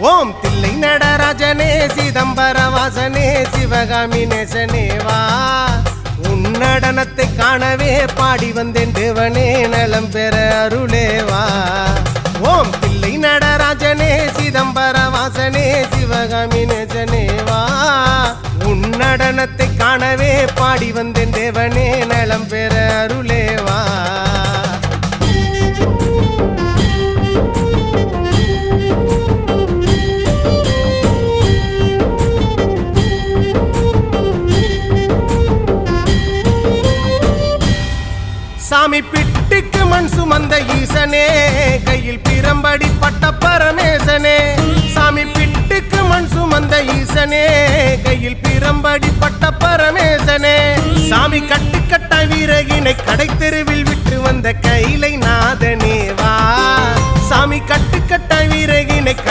ஓம் தில்லை நடராஜனே சிதம்பர வாசனே சிவகாமி நேசனே வா உன் நடனத்தை காணவே பாடி வந்தேன் தேவனே நலம் பெற அருளே வா ஓம் தில்லை நடராஜனே சிதம்பர வாசனே சிவகாமி நேசனே வா உன் நடனத்தை காணவே பாடி வந்தேன் தேவனே நலம் பெற அருளே வா சாமி பிட்டுக்கு மண் சுமந்த ஈசனே கையில் பிரம்படி பட்ட பரமேசனே சாமி பிட்டுக்கு மண் சுமந்த ஈசனே கையில் பிரம்படி பட்ட பரமேசனே சாமி கட்டுக்கட்ட வீரகினை கடை தெருவில் விட்டு வந்த கைலை நாதனே வா சாமி கட்டுக்கட்ட வீரகினை கடை